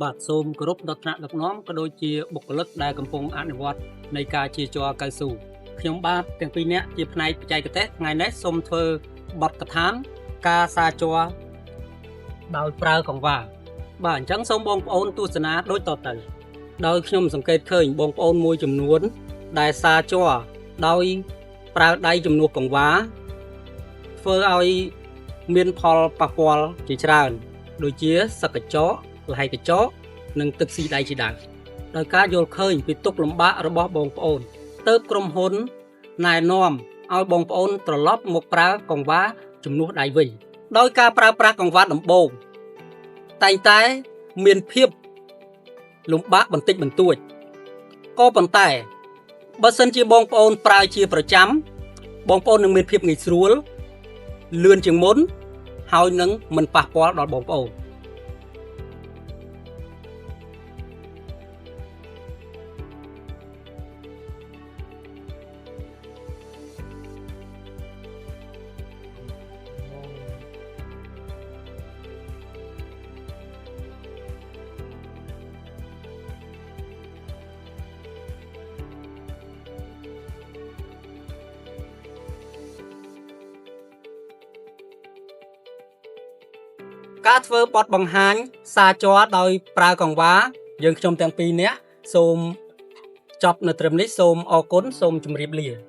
បាទសូមគោរពដល់ថ្នាក់ដឹកនាំក៏ដូចជាបុគ្គលិកដែលកំពុងអនុវត្តនៃការជាចរកៅស៊ូខ្ញុំបាទទាំងពីរនាក់ជាផ្នែកបច្ចេកទេសថ្ងៃនេះសូមធ្វើបទកថាការសាចរដោយប្រើកង្វះបាទអញ្ចឹងសូមបងប្អូនទស្សនាដូចតទៅដោយខ្ញុំសង្កេតឃើញបងប្អូនមួយចំនួនដែលសាចរដោយប្រើដៃជំនួសកង្វះធ្វើឲ្យមានផលប៉ះពាល់ជាច្រើនដូចជាសឹកកញ្ចក់លហែកញ្ចក់និងទឹកស៊ីដៃជាដើមដោយការយល់ឃើញពីទុក្ខលំបាករបស់បងប្អូនទើបក្រុមហ៊ុនណែនាំឲ្យបងប្អូនត្រឡប់មកប្រើកង្វះជំនួសដៃវិញដោយការប្រើប្រាស់កង្វះដំបូងតែងតែមានភាពលំបាកបន្តិចបន្តួចក៏ប៉ុន្តែបើសិនជាបងប្អូនប្រើជាប្រចាំបងប្អូននឹងមានភាពងាយស្រួលលឿនជាងមុនហើយនឹងមិនប៉ះពាល់ដល់បងប្អូនការធ្វើបទបង្ហាញសារចរដោយប្រើកង្វះយើងខ្ញុំទាំងពីរនាក់សូមចប់នៅត្រឹមនេះសូមអរគុណសូមជម្រាបលា